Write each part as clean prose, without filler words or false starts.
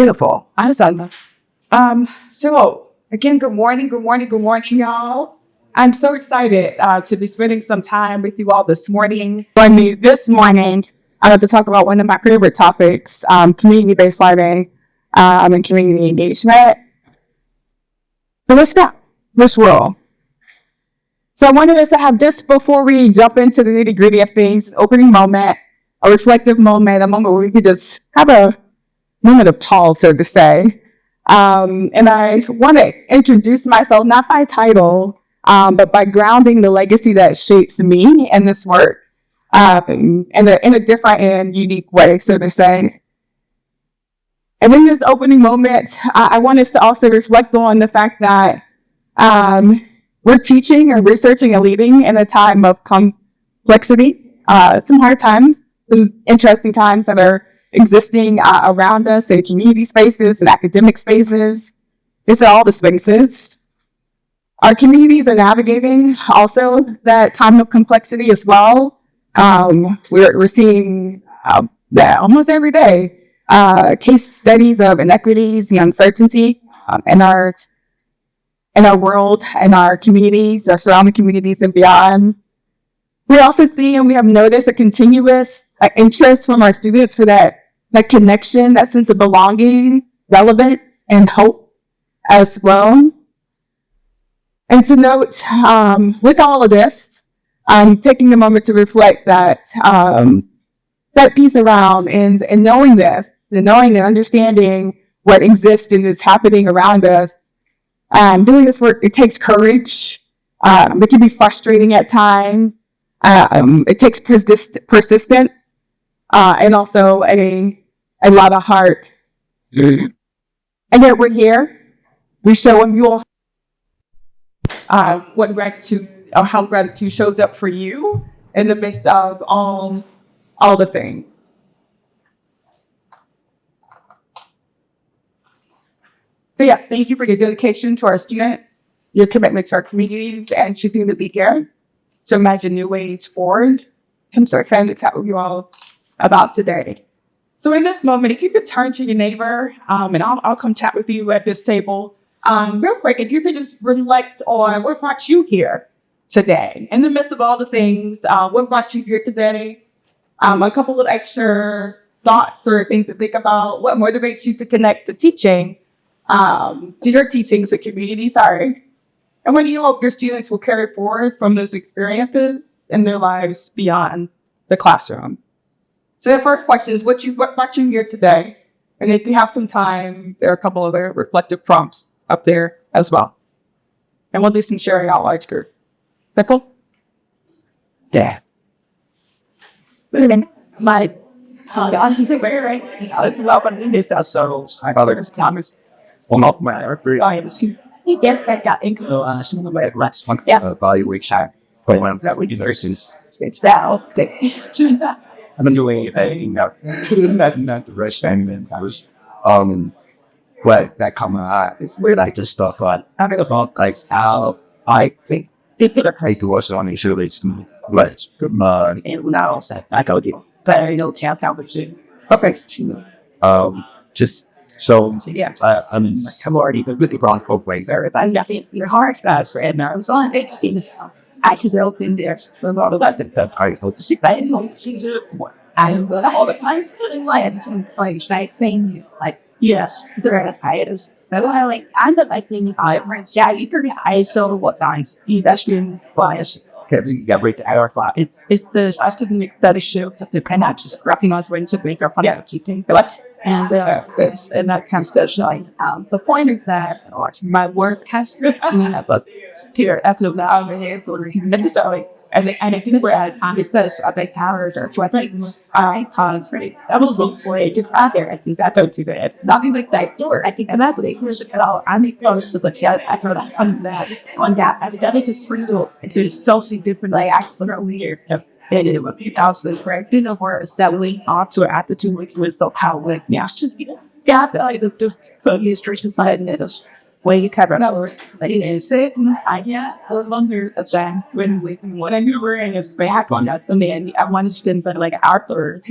Beautiful. Awesome. So again, good morning, y'all. I'm so excited to be spending some time with you all this morning. Join me this morning to talk about one of my favorite topics, community-based learning and community engagement. So let's go. Let's roll. So I wanted us to have, just before we jump into the nitty-gritty of things, an opening moment, a reflective moment, a moment where we could just have a moment of pause, so to say. And I want to introduce myself, not by title, but by grounding the legacy that shapes me and this work in a different and unique way, so to say. And in this opening moment, I want us to also reflect on the fact that we're teaching and researching and leading in a time of complexity, some hard times, some interesting times that are existing around us in community spaces and academic spaces. It's all the spaces. Our communities are navigating also that time of complexity as well. We're seeing that almost every day. Case studies of inequities, the uncertainty in our world, in our communities, our surrounding communities and beyond. We also see and we have noticed a continuous interest from our students for that connection, that sense of belonging, relevance, and hope as well. And to note, with all of this, I'm taking a moment to reflect that that piece around and knowing this, and knowing and understanding what exists and is happening around us. Doing this work, it takes courage. It can be frustrating at times. It takes persistence and also a lot of heart. And yet we're here. We show you all what gratitude, or how gratitude shows up for you in the midst of all the things. So yeah, thank you for your dedication to our students, your commitment to our communities, and choosing to be here to imagine new ways forward. I'm so excited to chat with you all about today. So in this moment, if you could turn to your neighbor, and I'll come chat with you at this table. Real quick, if you could just reflect on what brought you here today. In the midst of all the things, what brought you here today? A couple of extra thoughts or things to think about. What motivates you to connect to teaching, to your teachings and community, and what do you hope your students will carry forward from those experiences in their lives beyond the classroom? So the first question is, what brought you here today? And if you have some time, there are a couple other reflective prompts up there as well. And we'll do some sharing out large group. Simple? Yeah. My God, he's a very right. I got it. Thomas. Well, not my I am he get that got into some of the last one. Yeah. Evaluation. But that would be very soon. It's now. I've been doing not the rest and I was but that come it's weird. I just thought I mean about like how I think I do also on these relations but and now I told you but I know can't help it just so yeah I'm already really wrong both ways there if I'm nothing your heart fast and I was on it I just opened there a lot of that I hope to see that I don't see it I'm all the time sitting like I think like yes there is but I like I'm the like thing I yeah you can I so what nice that's been bias everything it's the I still make that show that the pen just recognize when to make our fun keeping but and it's and that kind of stuff like the point is that my work has to but here after now necessarily and I think we're at because of the calendar. So I think I concentrate. That was the way to out there. I think that's what you said. Nothing like that door. I think and that's the here's at all. I think close to the chat. I thought on that as I just real it's so different like absolutely here. And it would be absolutely correct. You know, we're settling off to at the 2 weeks with so how like yeah should be yeah the administration side and this way you cover it over. But it is it. I no longer a time when I knew we're in a back on that. And then I wanted to spend but like after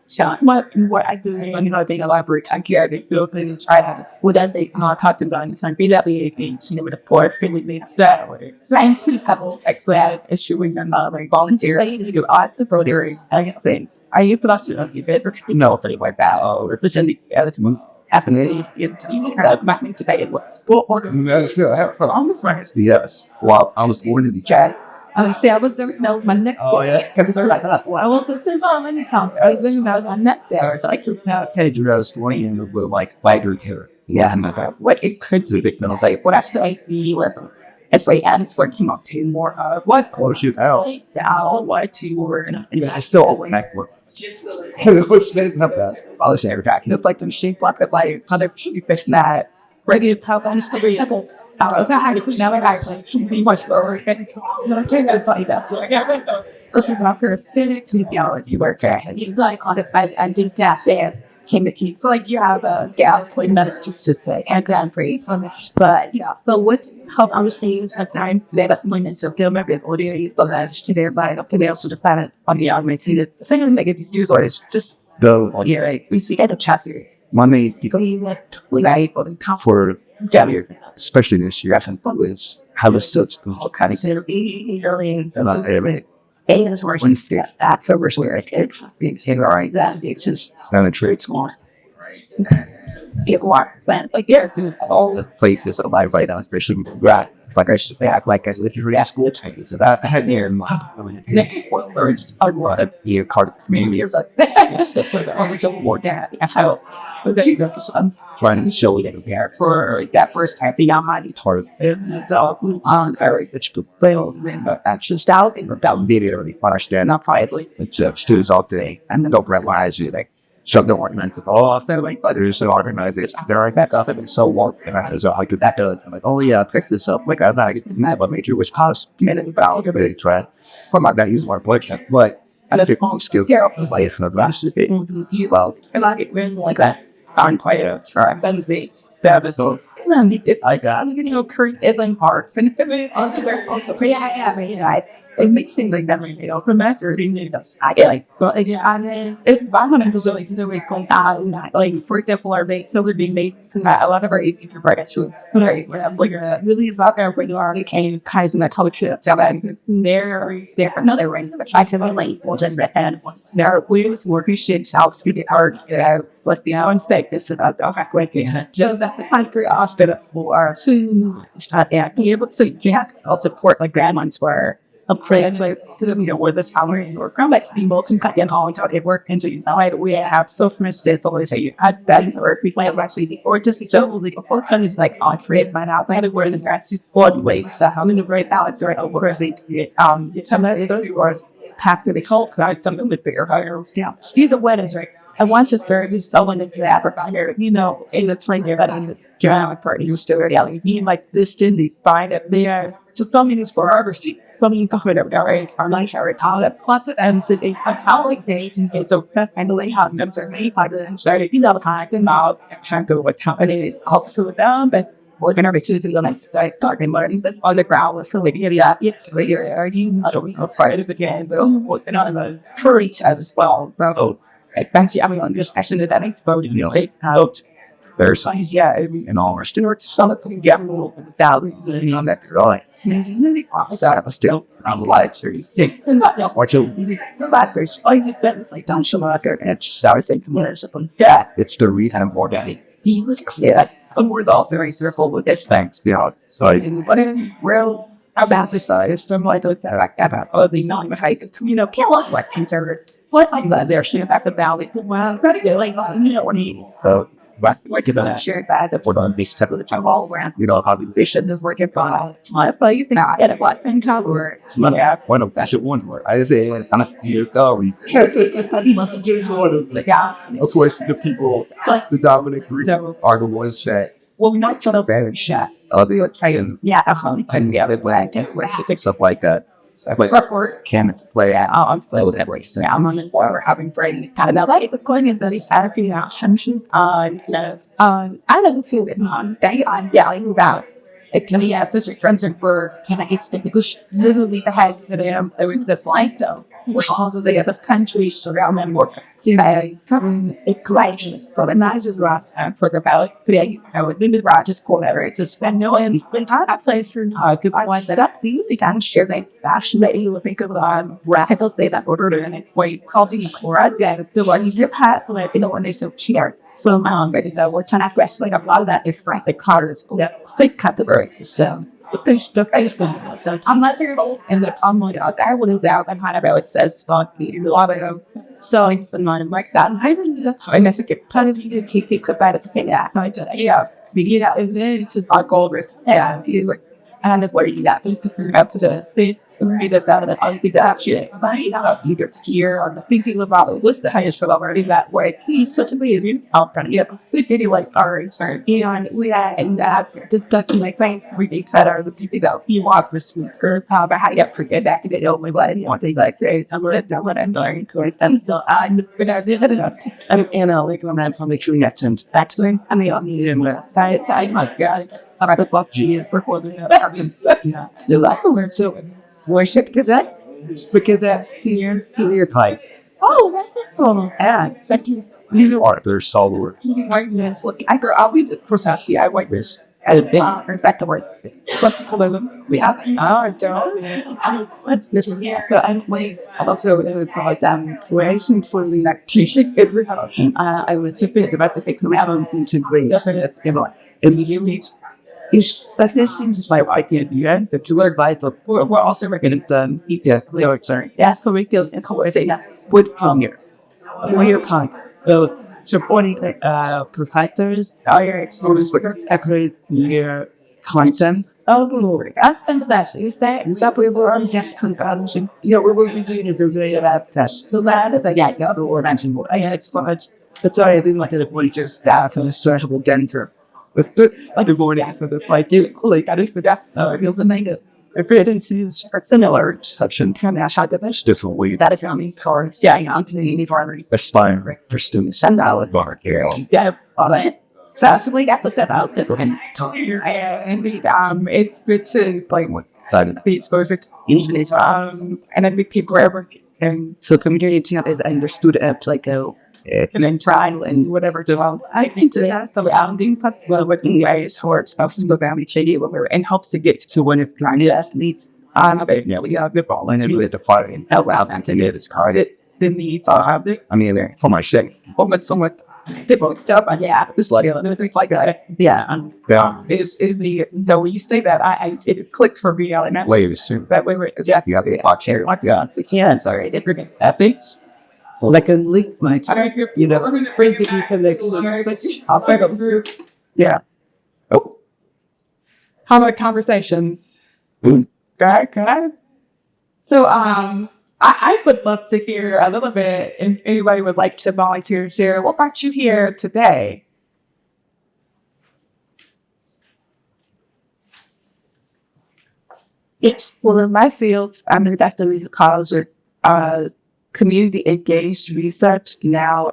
So what I do, being a library, I care to build things, try to, what I think, talk about, it's like, be that way, things, with the poor, feeling things that way. So I actually have a extra issue with them, like, volunteer. I usually do odd the road area, I think. I use the last of you better, something like that, or the sending, let's move. After it's back into bed. Well, order. Almost right. Yes. Well, I was born in the chat. I say I was there, no, my neck. Oh, yeah. Because they're like, well, I was there, my neck counts. I was on net there. So I could not pay you those 20 in the blue, like, lighter here. Yeah, and what it could do, it's like, what I say, it's like, and it's working up to more of what? Oh, shoot, out, what to, or, and I still like, it was spinning up that. I was never tracking. It's like the shape like other people that regular top on the example. I was had to now I actually pretty much lower and I can't tell you that. So this is not for student to theology work and you like on it and just say came to keep. So like you have a point medicine system and grand prix on this. But yeah, so what help understand is at time let us when it's a film of it audio is the last to their by up to the else to the planet on the augmented. The thing that gives you is just go on your we see at a chapter. Money people we like or comfort especially this year, I think is how the such all kind of early and it's worse than that for where it's right that it's just not a trade smart. It was but like all the places of life right now, especially right. Like I should act like I lived through school times. So I had near words I want to be a part of the community. It was like always a more that how I'm trying to show you there for that first time the Almighty Torah is all on very much to fail but action style and without video understand not privately. It's students all day and don't realize you like so the organized I said like others so organized this they're like back up and so long and so I do that I'm like oh yeah pick this up like I'm not getting mad but major was cost minute about everybody try from my that use more budget but I think all skill like from the last you love and I get really like that I'm quite a sure I'm gonna say that is all if I got current isn't hard and on to their it makes things like that from after I get like but again it's violent was like the way like for example our mates so they're being made a lot of our easy to write actually like really about there when you already came kinds of that culture so that there another ring which I can relate wasn't and there are ways where we should self speak art like the mistake is about the just that the country hospital are soon start being able to I'll support like grandmas where a place like to where the tolerant or ground like people can cut in all until they work and so we have so much stuff always say you had that or we might actually or just so like before is like on trade by now I had to wear the grass one ways so I'm gonna break out it's very over as you tell me or tap to the cold because something with bigger higher scale see the weddings right. And once it's third, is someone into Africa here, in the train here that I'm the German party used to really being like this didn't find it there. So filming is for artistry. Filming talking about right, our life our talent, plus it ends in how like they can get so finally how them certainly by the started, the kind of kind of what's happening helps with them, but we're going to be choosing the next day, talking learning but on the ground was so like it's like you're I don't know Fridays again, but working on the church as well. So fancy having on this action that exploded, it's out their size, and all our students, some of them get a little bit of thousands on that right. Still, I'm like, so you think, what you like, there's always been like down some other, and it's thinking, there's something that it's the reason more that he was clear, and we're all very circle with this thing, so, but in real, about the size, something like that, the non-height, can't look like conservative. What I love their shit back the valley. Well, pretty good. Like, what do you but like share that the put on this type of the time all around, how they should have worked by time. But you think I get it what and cover one of that one word. I say kind of you go. Just one of of course the people the dominant group are the ones that well we might sort of very shot. The Italian and the other way stuff like that. So like report can play out. I'm playing with that race. So I'm on the water having friends. Kind of like the coin that he's starting out. I don't feel it on day on yelling about it. Can he have such a friends and for can I extend because literally the head to them there was this light though. which also they get this country around them work. Some equation for the nice right for the valley. Today, I would limit right just call it to spend no and when I play through to I want that up the can share that actually you would think of radical they that order and it way called the core that the one you get pat like you know when they so share. So but we're trying to wrestling a lot of that different the colors big category. So so unless you're old and the online out there would have out and kind of it says not a lot of selling the money like that. I think that's I guess get plenty to keep the better thing out. Yeah. Begin out and then it's a gold risk. Yeah, and what do you got to read about it? I think that shit. You get to hear on the thinking about it was the highest for already that way. Please such a way out from you. We did it like ours, and we had and that discussion like thing we did that are the people that you want this weaker. But how you forget that to get over what one thing like that. I'm going to what I'm learning to it. And so I'm gonna do it. And like when I'm probably shooting at them. Actually, I mean, I must get. I could love G for yeah. You like to learn so worship to that because that's senior type. Oh, that's cool. And second, you are their solver. I'll be the process. I like this. And is that the word? We have ours don't. What's this here? But I'm waiting. Also, probably waiting for the next t-shirt. I would simply about the thing come out into green. That's what it's in the unit. But this seems just like I can't do that. The two advice of we're also recommending sorry. Yeah, so we feel in conversation would come here. We're kind. So supporting proprietors, our exposures with accurate your content. Oh, that's the best. You say, and so we were on just convention. We will be doing a review about test. The lad is like, yeah, or mentioned. I had so much. But sorry, I didn't want to the point of staff and a searchable denser. But I don't go after the like you like I just forgot the name of if it is similar section kind of shot the best different way that is on car I'm the farmer aspiring for students and out bar here yeah so we got to set out the and it's good to play with the exposure usually and then we keep wherever and so community is understood at like a and then try and whatever to I think that's surrounding what the guys for stuff to go down the shady and helps to get to when it's trying to estimate we have the ball and really the fire and help out and to get it started. The needs I have it. I mean for my shake. But somewhat people stuff yeah, it's like things like that. Yeah. Is the so when you say that it clicked for me and that way that way we're exactly how they watch here. Like sorry, it bring ethics. Like a link my time, we're going to phrase that you can I'll find a group. Yeah. Oh. How about conversations? Okay. So, I would love to hear a little bit if anybody would like to volunteer share. What brought you here today? It's one of my fields. I'm in the college community engaged research now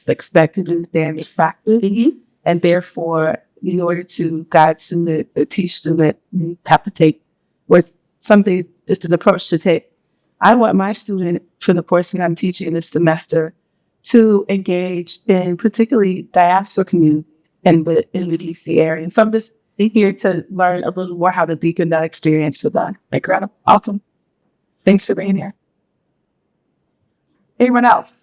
expected in damage practice. And therefore, in order to guide student, teach student, have to take with something, it's an approach to take. I want my student, for the person I'm teaching this semester, to engage in particularly diaspora community in the DC area. And so I'm just here to learn a little more how to deepen that experience with them. Incredible. Awesome. Thanks for being here. Anyone else?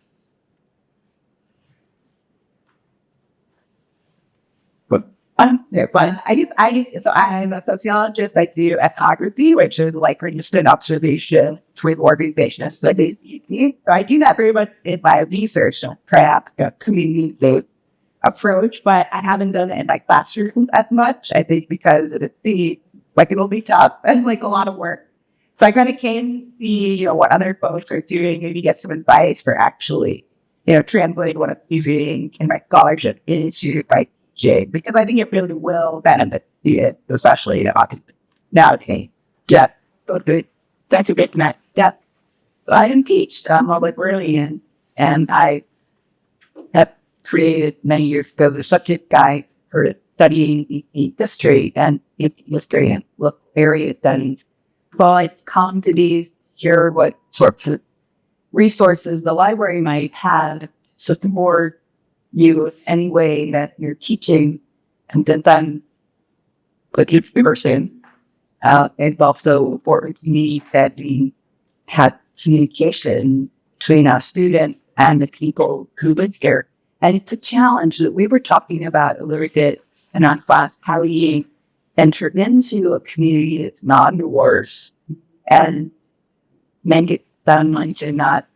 But so I'm a sociologist. I do ethnography, which is like registered observation with organizations. So I do that very much in my research, perhaps a community approach, but I haven't done it in my classroom as much. I think because it'll be tough and like a lot of work. So I kind of came to see, what other folks are doing, maybe get some advice for actually, translating what I'm using in my scholarship into like J, because I think it really will benefit it, especially nowadays. Yeah, but that's a bit that. I didn't teach librarian, and I have created many years ago the subject guide for studying history and history and look area studies. Well, it's come to these share what sorts of resources the library might have to support you any way that you're teaching, and then with each person. It's also important to me that we have communication between our students and the people who live here. And it's a challenge that we were talking about a little bit in our class, how we enter into a community that's not yours and make it sound like you're not,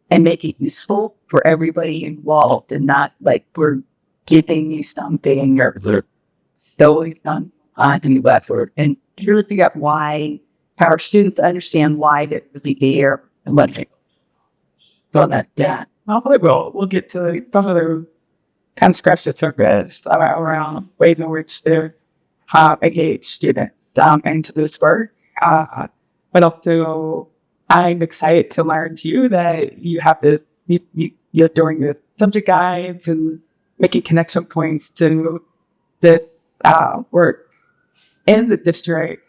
and make it useful for everybody involved, and not like we're giving you something and you're solely on the effort, and really figure out why our students understand why they're really there and what they so that we'll get to some of the kind of scratch the surface around ways in which they're engage students into this work. But also, I'm excited to learn too that you have this, you're doing the subject guides and making connection points to this work in the district.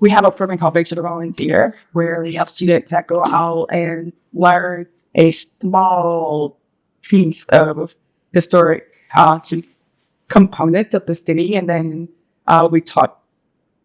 We have a program called Victor Volunteer, where we have students that go out and learn a small piece of historic components of the city, and then we talk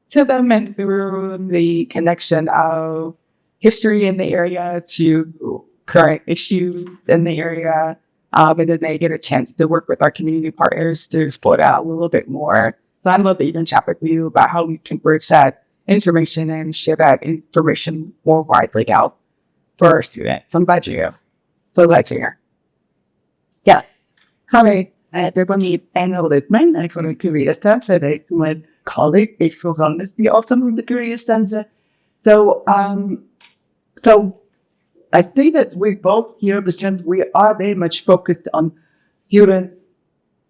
to them and through the connection of history in the area to current issues in the area, and then they get a chance to work with our community partners to explore that a little bit more. So I'd love to even chat with you about how we can bridge that information and share that information more widely out for our students. I'm glad you're here. So glad you're here. Yes. Hi. Everybody, acknowledgement and from the Career Center, they my colleague, April Honesty, also from the Career Center. So I think that we both here, because we are very much focused on students'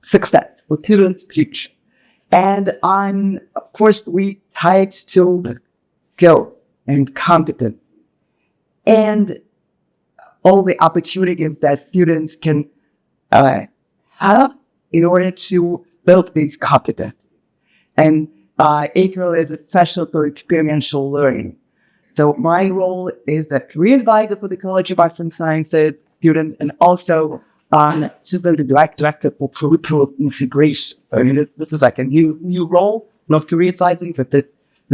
success, or students' future. And of course, we tie it to skill and competence and all the opportunities that students can have in order to build these competencies. And April is a special for experiential learning. So my role is a career advisor for the College of Arts and Sciences students, and also super the director for curriculum integration. I mean, this is like a new role, not career advising, but the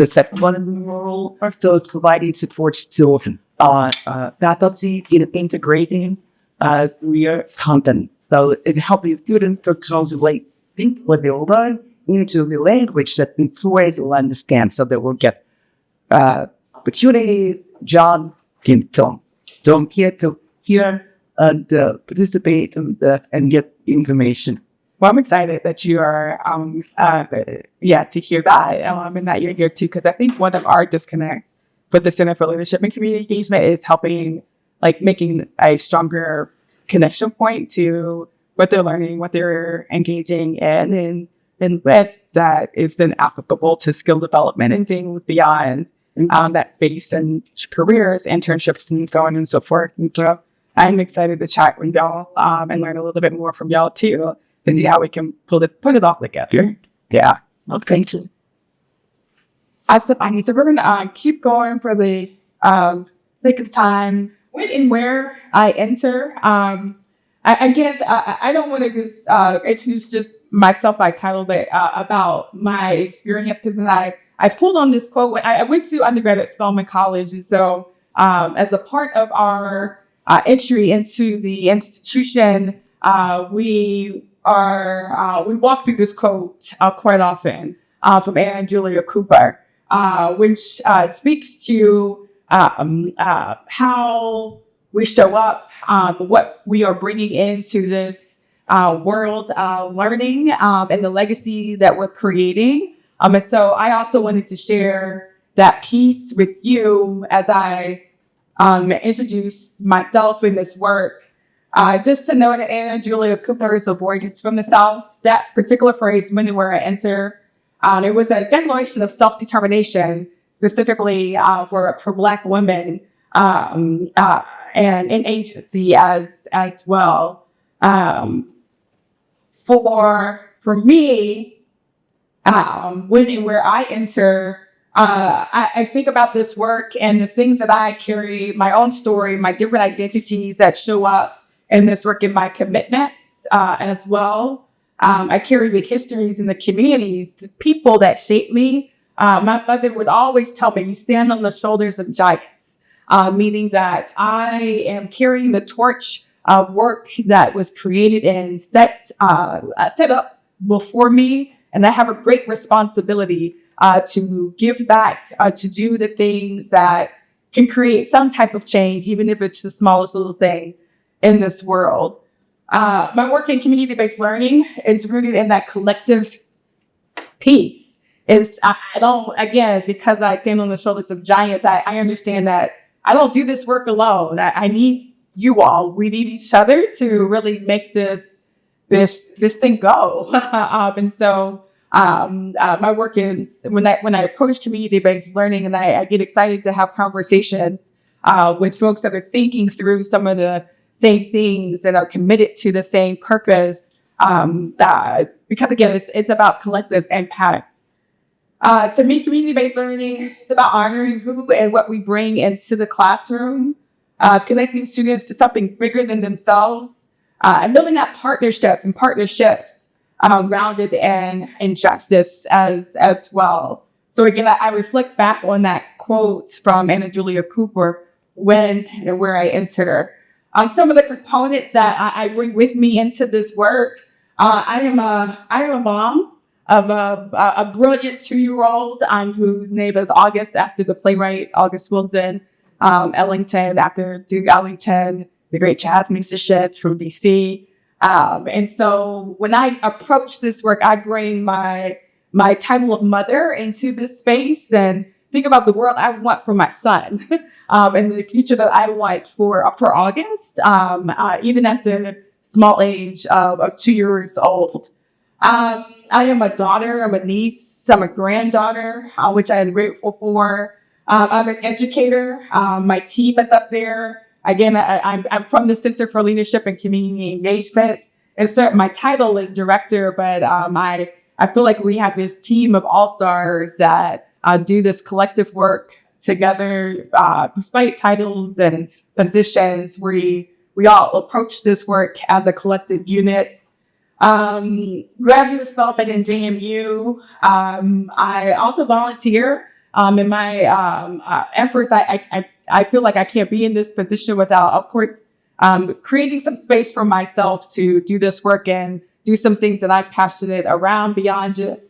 second one in the role. So it's providing support to faculty in integrating career content. So it helps the students to translate what they learn into the language that the employees will understand, so they will get opportunities, jobs, in film. So I'm here to hear and participate and get information. Well, I'm excited that you are, to hear that, and that you're here too, because I think one of our disconnects with the Center for Leadership and Community Engagement is helping, making a stronger connection point to what they're learning, what they're engaging in, and with that is then applicable to skill development and things beyond that space, and careers, internships, and so on and so forth. And so I'm excited to chat with y'all and learn a little bit more from y'all too, and see how we can put it all together. Yeah. Well, thank you. So we're going to keep going for the sake of time. When and where I enter, I guess I don't want to just introduce just myself by title, but about my experiences. And I pulled on this quote. I went to undergrad at Spelman College, and so as a part of our entry into the institution, we walk through this quote quite often from Anna Julia Cooper, which speaks to how we show up, what we are bringing into this world of learning, and the legacy that we're creating. And so I also wanted to share that piece with you as I introduce myself in this work. Just to know that Anna Julia Cooper is a voice from the South. That particular phrase, when and where I enter, it was a declaration of self-determination, specifically for Black women and in agency as well. For me, when and where I enter I think about this work and the things that I carry, my own story, my different identities that show up in this work and my commitments as well. I carry the histories and the communities, the people that shape me. My mother would always tell me, you stand on the shoulders of giants, meaning that I am carrying the torch of work that was created and set up before me. And I have a great responsibility to give back, to do the things that can create some type of change, even if it's the smallest little thing in this world. My work in community-based learning is rooted in that collective piece. I don't, again, because I stand on the shoulders of giants, I understand that I don't do this work alone. I need you all. We need each other to really make this thing go. And so my work is when I approach community-based learning, and I get excited to have conversations with folks that are thinking through some of the same things and are committed to the same purpose. Because again, it's about collective impact. To me, community-based learning is about honoring who and what we bring into the classroom, connecting students to something bigger than themselves, and building that partnerships grounded in justice as well. So again, I reflect back on that quote from Anna Julia Cooper, when and where I enter. Some of the components that I bring with me into this work, I am a mom of a brilliant 2-year-old whose name is August, after the playwright August Wilson Ellington, after Duke Ellington, the great jazz musician from DC. And so when I approach this work, I bring my title of mother into this space and think about the world I want for my son and the future that I want for August, even at the small age of 2 years old. I am a daughter, I'm a niece, I'm a granddaughter, which I am grateful for. I'm an educator. My team is up there. Again, I'm from the Center for Leadership and Community Engagement. And so my title is director, but I feel like we have this team of all-stars that do this collective work together. Despite titles and positions, we all approach this work as a collective unit. Graduate development in JMU. I also volunteer in my efforts. I feel like I can't be in this position without, of course, creating some space for myself to do this work and do some things that I'm passionate around beyond just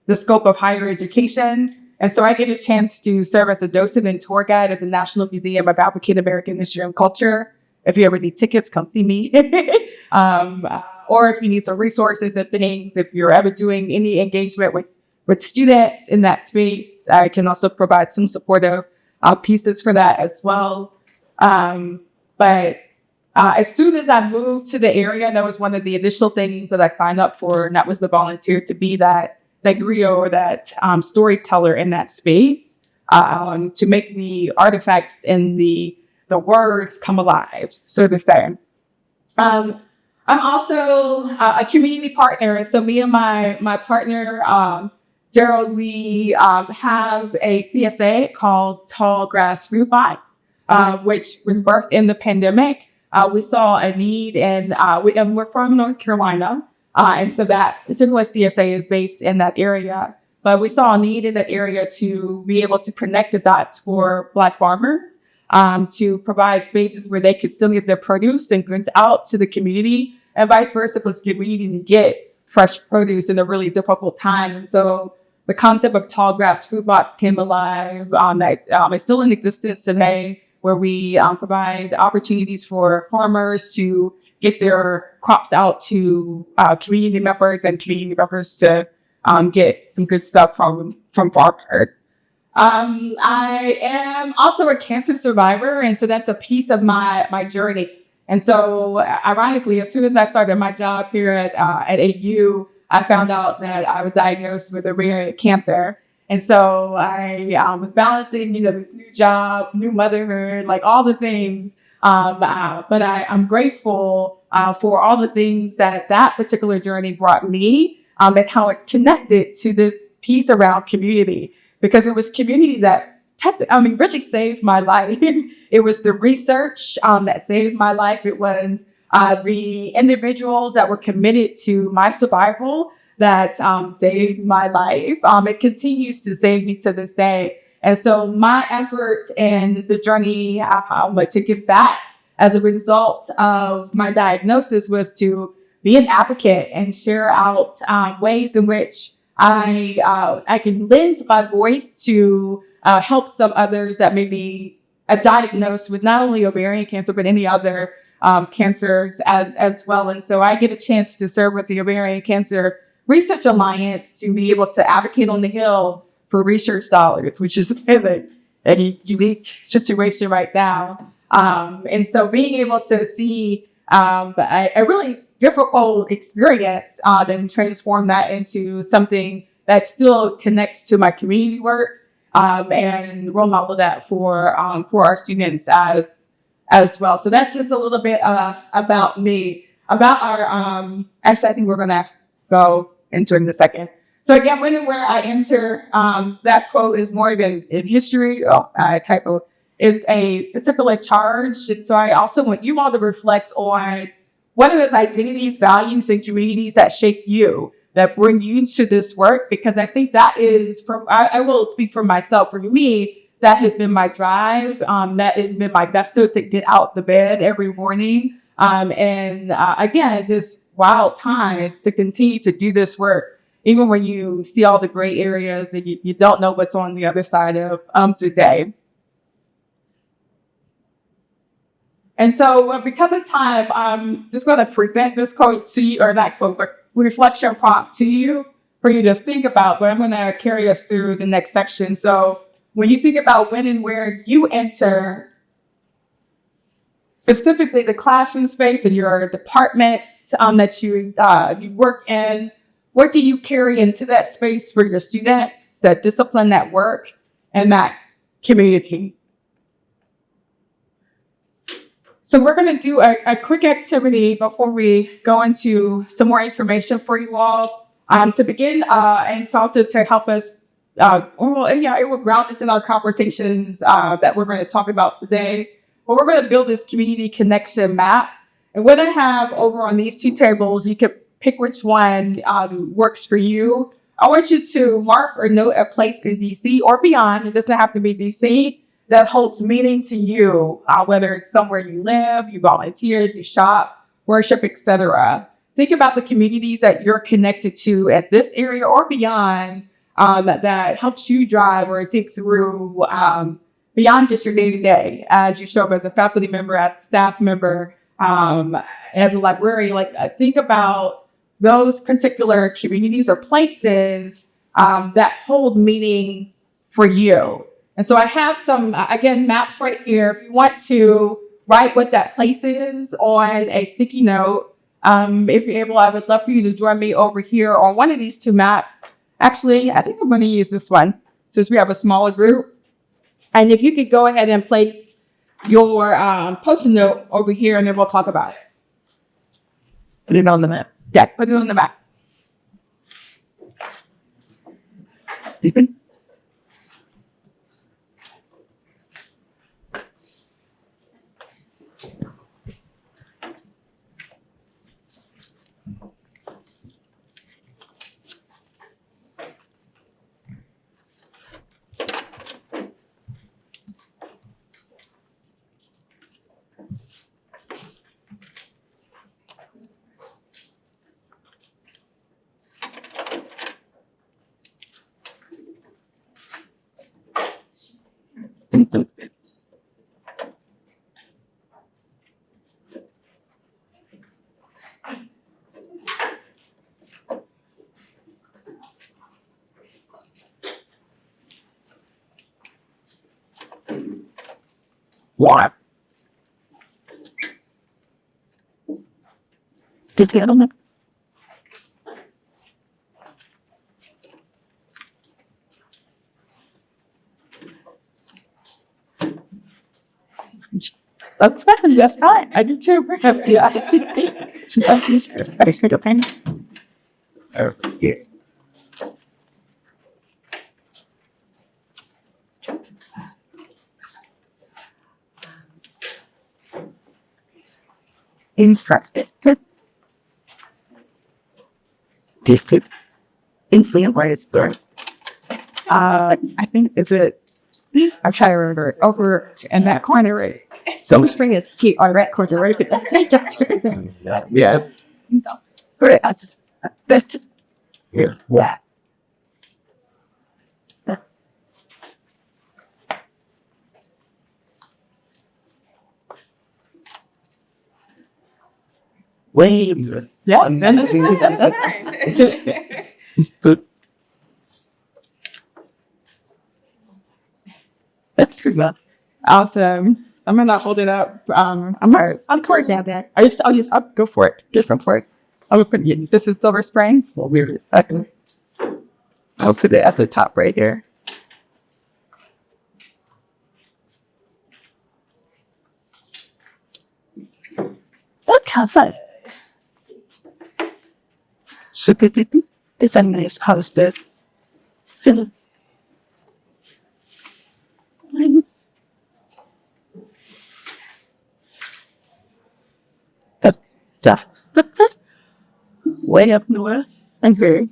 the scope of higher education. And so I get a chance to serve as a docent and tour guide at the National Museum of African American History and Culture. If you ever need tickets, come see me. Or if you need some resources and things, if you're ever doing any engagement with students in that space, I can also provide some supportive pieces for that as well. But as soon as I moved to the area, that was one of the initial things that I signed up for, and that was the volunteer to be that griot or that storyteller in that space, to make the artifacts and the words come alive, so to say. I'm also a community partner. So me and my partner, Gerald, we have a CSA called Tall Grass Root which was birthed in the pandemic. We saw a need, and we're from North Carolina. And so that particular CSA is based in that area. But we saw a need in that area to be able to connect the dots for Black farmers, to provide spaces where they could still get their produce and goods out to the community, and vice versa for the community to get fresh produce in a really difficult time. And so the concept of Tall Grass Food Box came alive. It's still in existence today, where we provide opportunities for farmers to get their crops out to community members, and community members to get some good stuff from farmers. I am also a cancer survivor, and so that's a piece of my journey. And so, ironically, as soon as I started my job here at AU, I found out that I was diagnosed with a rare cancer. And so I was balancing, this new job, new motherhood, like all the things. But I'm grateful for all the things that particular journey brought me, and how it connected to this piece around community. because it was community that really saved my life. It was the research that saved my life. It was the individuals that were committed to my survival that saved my life. It continues to save me to this day. And so my effort and the journey to give back as a result of my diagnosis was to be an advocate and share out ways in which I can lend my voice to help some others that may be diagnosed with not only ovarian cancer, but any other cancers as well. And so I get a chance to serve with the Ovarian Cancer Research Alliance to be able to advocate on the Hill for research dollars, which is a unique situation right now. And so being able to see a really difficult experience and transform that into something that still connects to my community work and role model that for our students as well. So that's just a little bit about me. About our actually, I think we're gonna go into it in a second. So again, when and where I enter, that quote is more than in history. Typo. It's a particular charge. And so I also want you all to reflect on what are those identities, values, and communities that shape you, that bring you to this work? Because I think that is, I will speak for myself. For me, that has been my drive. That has been my gusto to get out the bed every morning. Again, just wild times to continue to do this work, even when you see all the gray areas and you don't know what's on the other side of today. And so because of time, I'm just going to present this quote to you, or not quote, but reflection prompt to you for you to think about, but I'm going to carry us through the next section. So when you think about when and where you enter, specifically the classroom space and your departments that you work in, what do you carry into that space for your students, that discipline, that work, and that community? So we're going to do a quick activity before we go into some more information for you all. To begin, and it's also to help us, it will ground us in our conversations that we're going to talk about today. But we're going to build this community connection map. And what I have over on these two tables, you can pick which one works for you. I want you to mark or note a place in DC or beyond. It doesn't have to be DC. That holds meaning to you, whether it's somewhere you live, you volunteer, you shop, worship, etc. Think about the communities that you're connected to at this area or beyond that helps you drive or think through beyond just your day-to-day as you show up as a faculty member, as a staff member, as a librarian. Think about those particular communities or places that hold meaning for you. And so I have some, again, maps right here. If you want to write what that place is on a sticky note, if you're able, I would love for you to join me over here on one of these two maps. Actually, I think I'm going to use this one since we have a smaller group. And if you could go ahead and place your Post-it note over here, and then we'll talk about it. Put it on the map. Yeah, put it on the map. Deepen. What? Did you get on it? That's fine. That's fine. I did too. Yeah, I did. I should have been. Yeah. infrastructure, different influence. I think it's a. I'm trying to remember it. Over in that corner, right? So spring is key on that corner, right? But that's it. Yeah. Right. That's yeah. Yeah. Wait. Yeah. That's good. Awesome. I'm gonna hold it up. I'm gonna. Of course, have that. I'll go for it. Just for it. I'm gonna put it. This is Silver Spring. Well, weird. I'll put it at the top right here. Okay, fine. So it's a nice house there. Stuff. Way up north and very.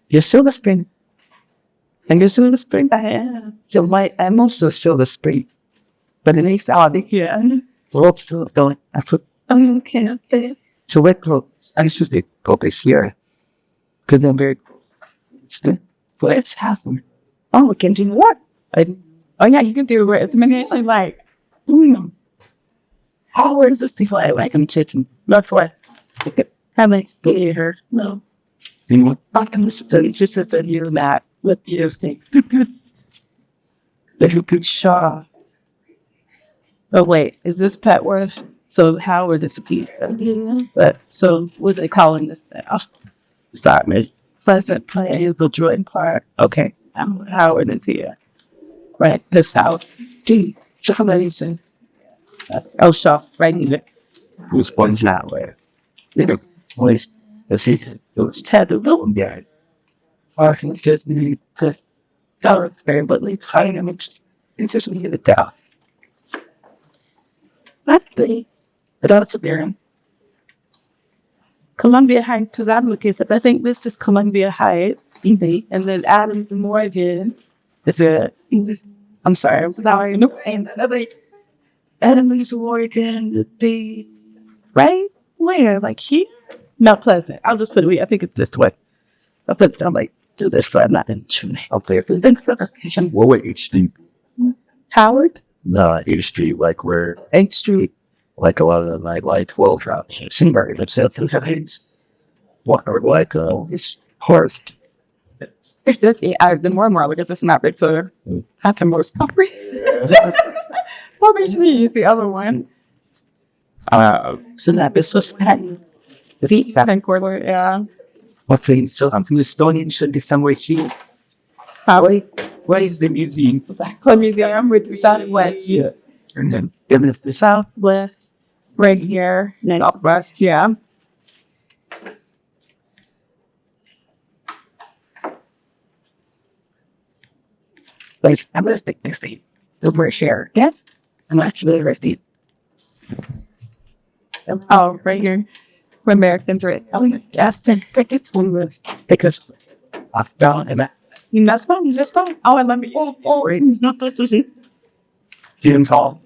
You're Silver Spring. And you're Silver Spring? I am. So I'm also Silver Spring. But it makes out here. We're still going. I put. Okay. So we're close. I used to go this year. Because I'm very close. What's happening? Oh, we can do more. Oh, yeah, you can do it as many as you like. How is this thing like I'm taking? Not for how much do you hear? No. You know, I can listen to just as a year that with you thing. That you could shot. Oh, wait, is this Petworth? So Howard is a Peter. But so what are they calling this now? Sorry, Pleasant Plain, the Jordan Park. Okay, Howard is here. Right, this house. Gee, just amazing. Oh, so right here. Who's one that way? It was terrible. Yeah. I can just need to tell it very, but it's kind of mixed into some of the doubt. That's a bearing. Columbia Heights, because I'm looking at I think this is Columbia Heights, and then Adams and Morgan. Is it? I'm sorry, I'm sorry. No, and Adams and Morgan, the right where, like here? Not Pleasant. I'll just put it. I think it's this way. I'm like, do this, so I'm not in tune. Up there. What way H Street? Howard? No, H Street, like where? H Street. Like a lot of the like 12 drops. Simbury, let's say things. What or like it's horse. The more and more I look at this map, it's half the most comprehensive. Probably use the other one. So that is so bad. The pattern corridor, yeah. Okay, so I'm from the Estonian should be somewhere cheap. What is the museum? The museum with the southwest. Yeah. And then the southwest, right here, southwest, yeah. Like, I'm going to stick my feet. Silver share. Yeah? I'm actually rusty. Oh, right here. For Americans, right? Oh, yes, then it's one of those. Because I found him. You know, you just don't. Oh, I love me. Oh, it's not supposed to see. Jim Hall.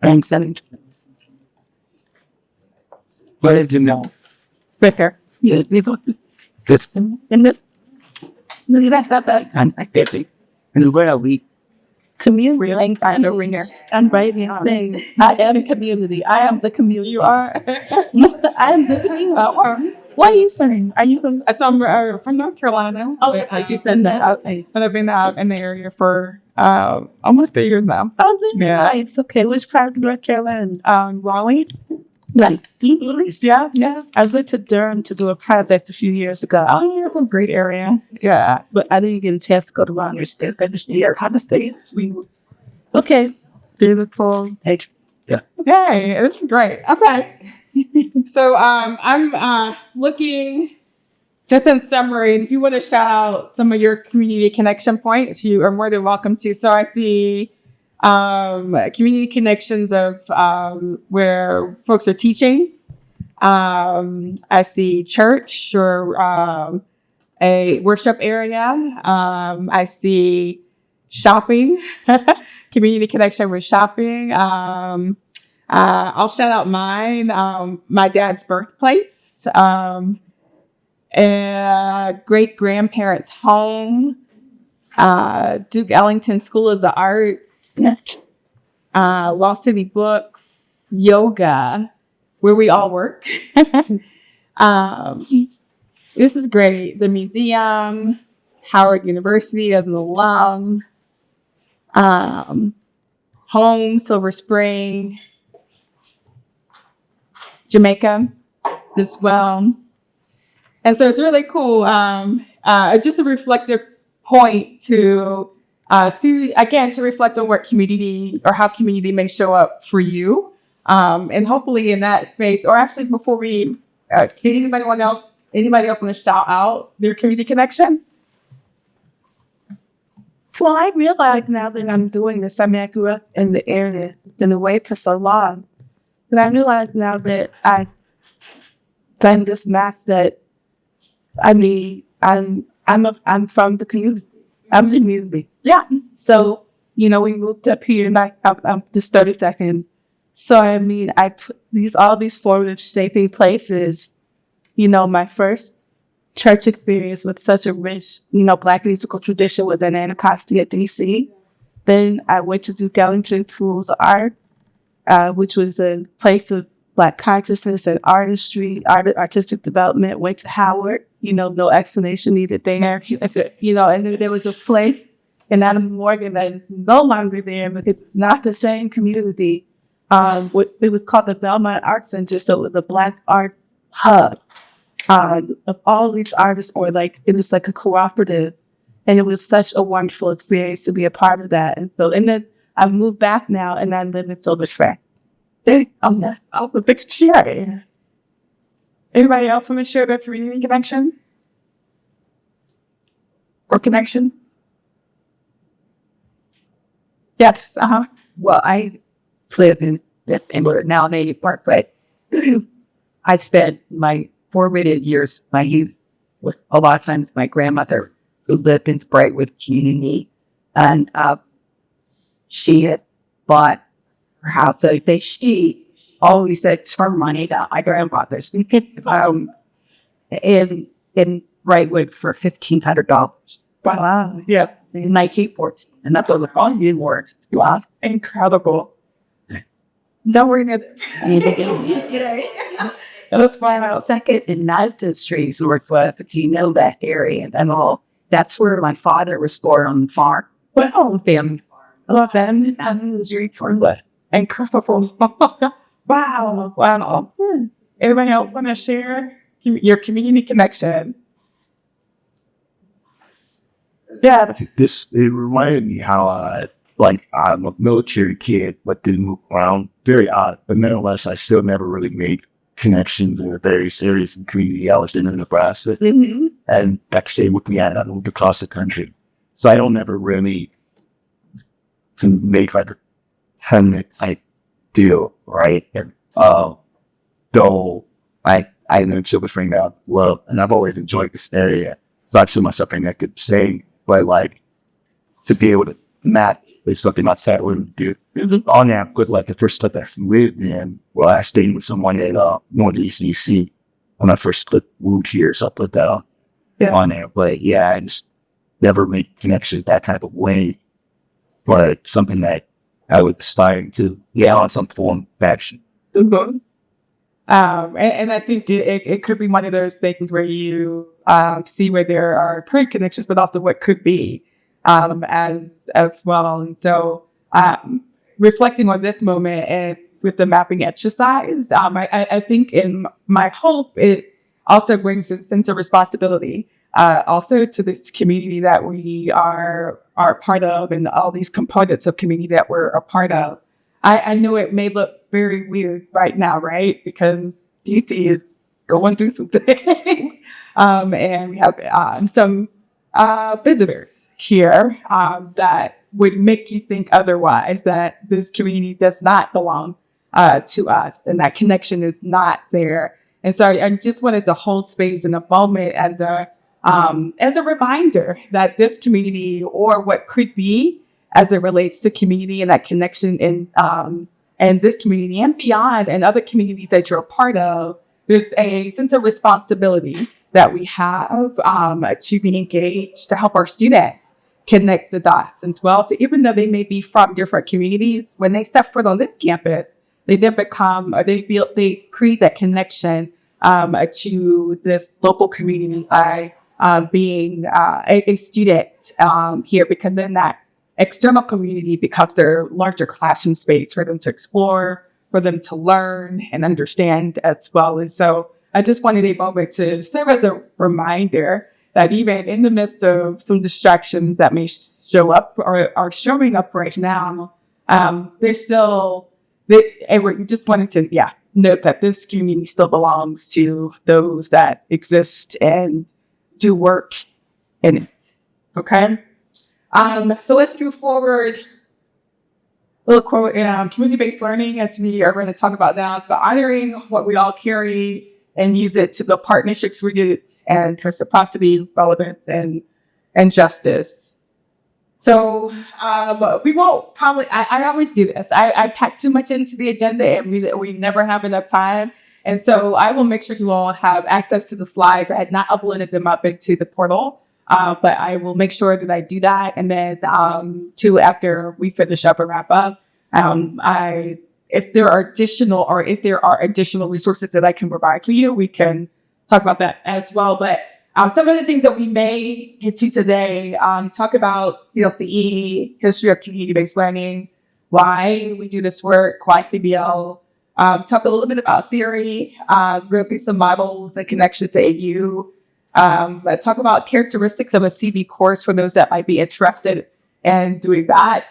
I'm sending. What did you know? Right there. Yes, this one. And it. That's not bad. I'm like 50. And where are we? Community. I'm kind of ringer. I'm writing things. I am community. I am the community. You are. I am the community. What are you saying? Are you from? So I'm from North Carolina. Oh, I just said that. Okay. And I've been out in the area for almost 3 years now. Oh, yeah. It's okay. Which part of North Carolina? Raleigh. Like, yeah. I went to Durham to do a project a few years ago. Oh, you're from a great area. Yeah. But I didn't get a chance to go to Raleigh State. I just need kind of stay. Okay. Beautiful. Hey. Yeah. Hey, this is great. Okay. So I'm looking, just in summary, if you want to shout out some of your community connection points, you are more than welcome to. So I see Community connections of where folks are teaching. I see church or a worship area. I see shopping, community connection with shopping. I'll shout out mine, my dad's birthplace, and great grandparents' home, Duke Ellington School of the Arts, Lost City Books, yoga, where we all work. This is great. The museum, Howard University as an alum, home, Silver Spring, Jamaica as well. And so it's really cool. Just a reflective point to to reflect on what community or how community may show up for you. And hopefully in that space, or actually before we, can anybody else want to shout out their community connection? Well, I realize now that I'm doing this, I mean, I grew up in the area in a way for so long, but I realize now that I've done this math that, I mean, I'm from the community. I'm the community. Yeah. So, we moved up here, and I'm just 30 seconds. So, I mean, all these formative shaping places, my first church experience with such a rich, Black musical tradition with an Anacostia at DC. Then I went to Duke Ellington School of Art, which was a place of Black consciousness and artistry, artistic development. Went to Howard, no explanation needed there. And then there was a place in Adam Morgan that is no longer there, but it's not the same community. It was called the Belmont Art Center, so it was a Black art hub. Of all these artists, it was like a cooperative, and it was such a wonderful experience to be a part of that. And then I've moved back now, and I live in Silver Spring. I'll fix share. Anybody else want to share their community connection or connection? Yes. Well, I live in this now native park, but I spent my formative years, my youth, with a lot of times with my grandmother, who lived in Brightwood community, and she had bought her house. So she always said her money that my grandfather's in Brightwood for $1,500. Wow. Yeah. In 1914, and that's what the Onion worked. Wow. Incredible. Don't worry. That's why I was second in Madison Street, Northwest, if you know that area and all. That's where my father was born on the farm. Well, family farm. I love that. And Missouri farm. Incredible. Wow. Anybody else want to share your community connection? Yeah. It reminded me how, I'm a military kid, but didn't move around. Very odd, but nonetheless, I still never really made connections in the various areas of the community. I was in Nebraska, and like I say, with me, I moved across the country. So I don't ever really make like a permanent deal, right? And, though I know Silver Spring I love, and I've always enjoyed this area. So actually not something I could say, but to be able to match with something outside would do. On that, but the first step I lived in, I stayed with someone in Northeast DC when I first moved here, so I put that on there. But yeah, I just never made connections that type of way. But something that I was starting to on some form of action. And I think it could be one of those things where you see where there are current connections, but also what could be as well. And so reflecting on this moment and with the mapping exercise, I think in my hope, it also brings a sense of responsibility also to this community that we are part of, and all these components of community that we're a part of. I know it may look very weird right now, right? Because DC is going through some things. And we have some visitors here that would make you think otherwise, that this community does not belong to us and that connection is not there. And so I just wanted to hold space in a moment as a reminder that this community, or what could be as it relates to community and that connection in this community and beyond, and other communities that you're a part of, there's a sense of responsibility that we have to be engaged to help our students connect the dots as well. So even though they may be from different communities, when they step foot on this campus, they then become, or they create that connection to this local community by being a student here, because then that external community becomes their larger classroom space for them to explore, for them to learn and understand as well. And so I just wanted a moment to serve as a reminder that even in the midst of some distractions that may show up or are showing up right now, there's still, and we just wanted to, note that this community still belongs to those that exist and do work in it. Okay? So let's move forward. A little quote, community-based learning, as we are going to talk about now, is about honoring what we all carry and use it to build partnerships, rooted and reciprocity, relevance, and justice. So we won't probably, I always do this. I pack too much into the agenda and we never have enough time. And so I will make sure you all have access to the slides. I had not uploaded them up into the portal, but I will make sure that I do that. And then after we finish up and wrap up, if there are additional resources that I can provide for you, we can talk about that as well. But some of the things that we may get to today, talk about CLCE, history of community-based learning, why we do this work, why CBL, talk a little bit about theory, go through some models and connections to AU, talk about characteristics of a CB course for those that might be interested in doing that,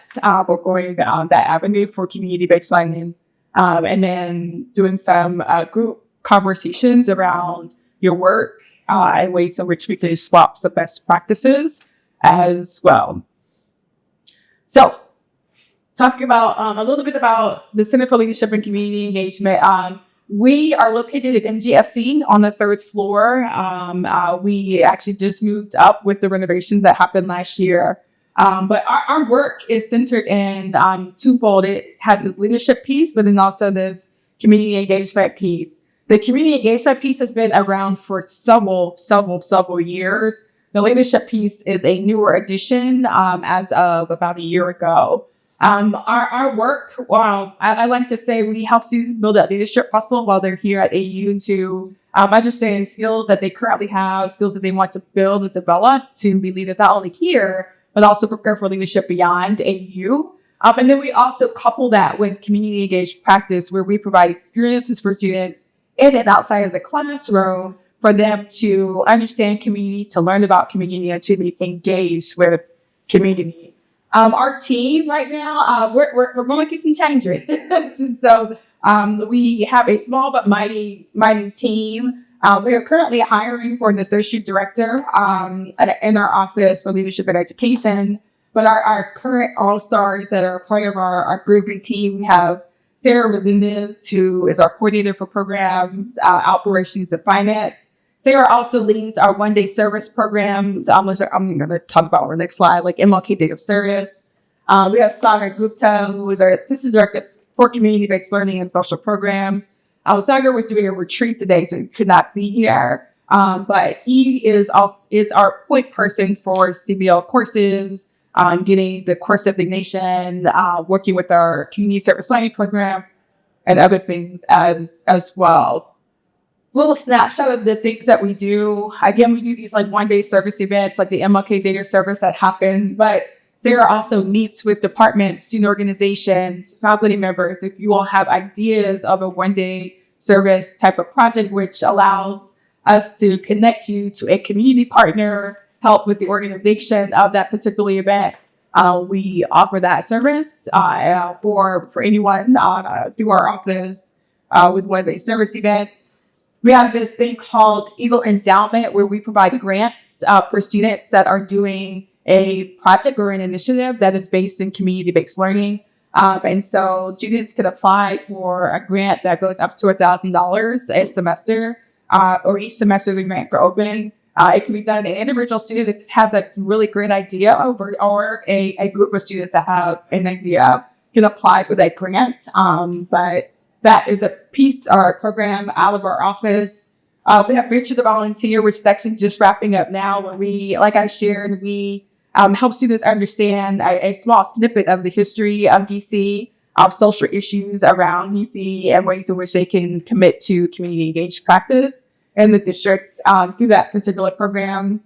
or going down that avenue for community-based learning, and then doing some group conversations around your work, and ways in which we can swap some best practices as well. So, talking about a little bit about the Center for Leadership and Community Engagement. We are located at MGFC on the 3rd floor. We actually just moved up with the renovations that happened last year. But our work is centered in twofold. It has this leadership piece, but then also this community engagement piece. The community engagement piece has been around for several years. The leadership piece is a newer addition as of about a year ago. Our work, I like to say we help students build that leadership muscle while they're here at AU to understand skills that they currently have, skills that they want to build and develop to be leaders not only here, but also prepare for leadership beyond AU. And then we also couple that with community engaged practice, where we provide experiences for students in and outside of the classroom for them to understand community, to learn about community, and to be engaged with community. Our team right now, we're going through some changes. So we have a small but mighty team. We are currently hiring for an associate director in our office for leadership and education. But our current all-stars that are part of our grouping team, we have Sarah Resendez, who is our coordinator for programs, operations, and finance. Sarah also leads our one-day service programs. I'm going to talk about on the next slide, like MLK Day of Service. We have Sagar Gupta, who is our assistant director for community-based learning and social programs. Sagar was doing a retreat today, so he could not be here. But he is our point person for CBL courses, getting the course designation, working with our community service learning program, and other things as well. Little snapshot of the things that we do. Again, we do these like one-day service events, like the MLK Data Service that happens, but Sarah also meets with departments, student organizations, faculty members. If you all have ideas of a one-day service type of project, which allows us to connect you to a community partner, help with the organization of that particular event, we offer that service for anyone through our office with one-day service events. We have this thing called Eagle Endowment, where we provide grants for students that are doing a project or an initiative that is based in community-based learning. And so students can apply for a grant that goes up to $1,000 a semester, or each semester the grants are open. It can be done an individual student that has a really great idea, or a group of students that have an idea can apply for that grant. But that is a piece or a program out of our office. We have Venture to Volunteer, which is actually just wrapping up now, where we, like I shared, we help students understand a small snippet of the history of DC, of social issues around DC, and ways in which they can commit to community engaged practice in the district through that particular program.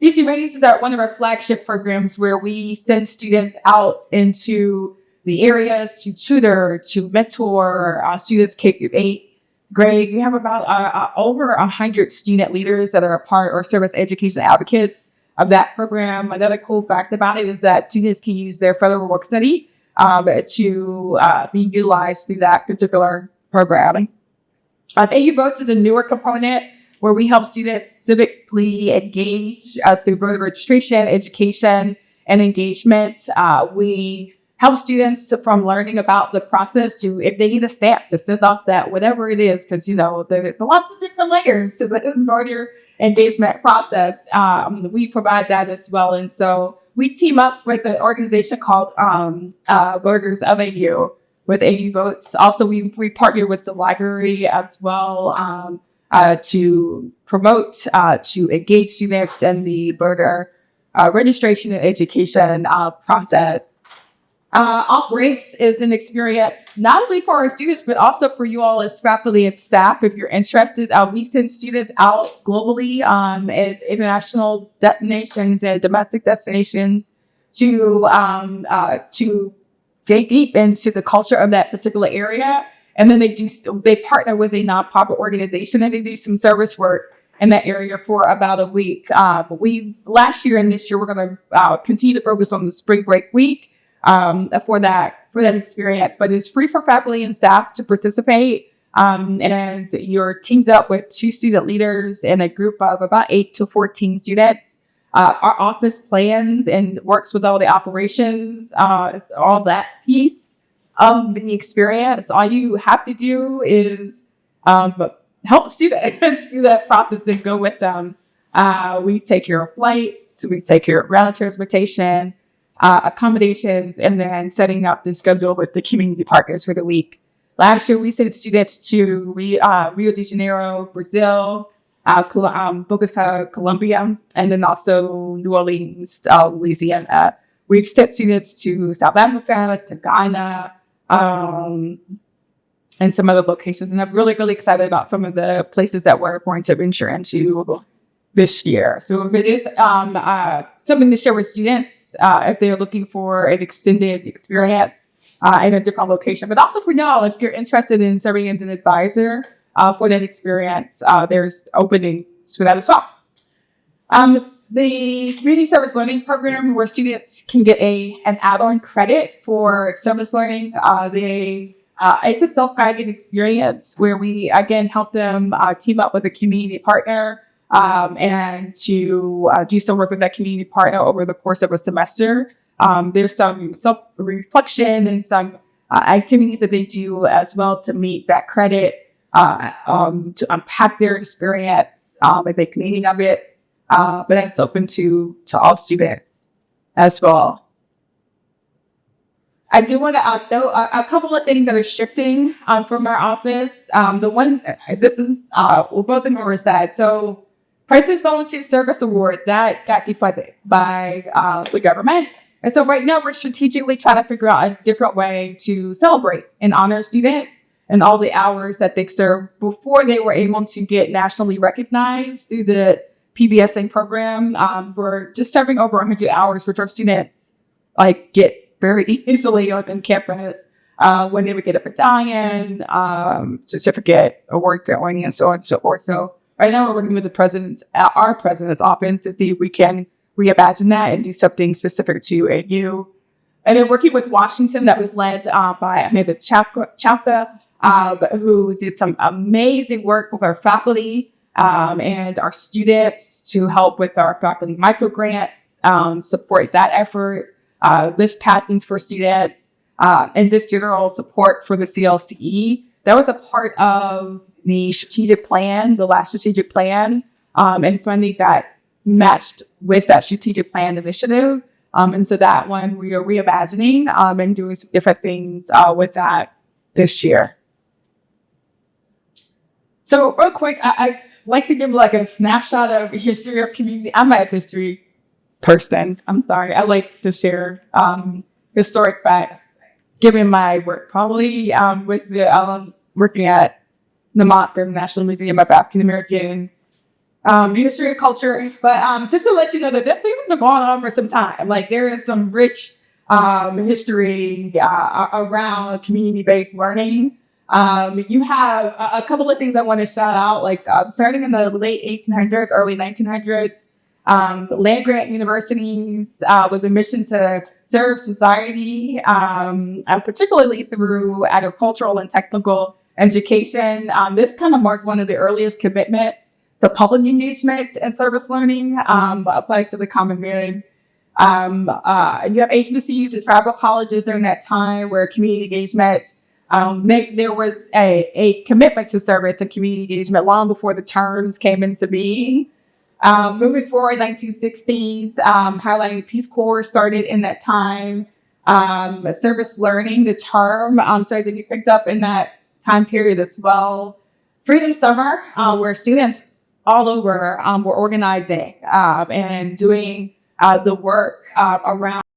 DC Ratings is one of our flagship programs where we send students out into the areas to tutor, to mentor students K-8 grade. We have about over 100 student leaders that are a part or serve as education advocates of that program. Another cool fact about it is that students can use their federal work study to be utilized through that particular program. AU Votes is a newer component where we help students civically engage through voter registration, education, and engagement. We help students from learning about the process to, if they need a stamp, to send off that, whatever it is, because, there's lots of different layers to this voter engagement process. We provide that as well. And so we team up with an organization called Voters of AU with AU Votes. Also, we partner with the library as well to promote, to engage students in the voter registration and education process. Off Breaks is an experience not only for our students, but also for you all as faculty and staff. If you're interested, we send students out globally at international destinations and domestic destinations to dig deep into the culture of that particular area. And then they partner with a nonprofit organization and they do some service work in that area for about a week. Last year and this year, we're going to continue to focus on the spring break week for that experience, but it's free for faculty and staff to participate. And you're teamed up with 2 student leaders and a group of about 8 to 14 students. Our office plans and works with all the operations, all that piece of the experience. All you have to do is help students through that process and go with them. We take care of flights, we take care of ground transportation, accommodations, and then setting up the schedule with the community partners for the week. Last year, we sent students to Rio de Janeiro, Brazil, Bogota, Colombia, and then also New Orleans, Louisiana. We've sent students to South Africa, to Ghana, and some other locations. And I'm really, really excited about some of the places that we're going to venture into this year. So if it is something to share with students, if they're looking for an extended experience in a different location, but also for y'all, if you're interested in serving as an advisor for that experience, there's openings for that as well. The Community Service Learning Program, where students can get an add-on credit for service learning. It's a self-guided experience where we, again, help them team up with a community partner and to do some work with that community partner over the course of a semester. There's some self-reflection and some activities that they do as well to meet that credit, to unpack their experience, if they're cleaning of it. But that's open to all students as well. I do want to note a couple of things that are shifting from our office. This is both of them were said. So President's Volunteer Service Award, that got defunded by the government. And so right now we're strategically trying to figure out a different way to celebrate and honor students and all the hours that they served before they were able to get nationally recognized through the PBSA program for just serving over 100 hours, which our students get very easily on campus when they would get a medallion, certificate, award ceremony, and so on and so forth. So right now we're working with our president's office to see if we can reimagine that and do something specific to AU. And then working with Washington, that was led by Amanda Chapka, who did some amazing work with our faculty and our students to help with our faculty micro grants support that effort, lift patents for students, and just general support for the CLCE. That was a part of the strategic plan, the last strategic plan, and funding that matched with that strategic plan initiative. And so that one we are reimagining and doing some different things with that this year. So real quick, I like to give like a snapshot of history of community. I'm a history person. I'm sorry. I like to share historic facts, given my work probably with the working at the National Museum of African American history and culture. But just to let you know that this thing has been going on for some time. Like there is some rich history around community-based learning. You have a couple of things I want to shout out, like starting in the late 1800s, early 1900s, land-grant universities with a mission to serve society, and particularly through agricultural and technical education. This kind of marked one of the earliest commitments to public engagement and service learning applied to the common good. You have HBCUs and tribal colleges during that time where community engagement, there was a commitment to service and community engagement long before the terms came into being. Moving forward, 1960s, highlighting Peace Corps started in that time. Service learning, the term, started to be picked up in that time period as well. Freedom Summer, where students all over were organizing and doing the work around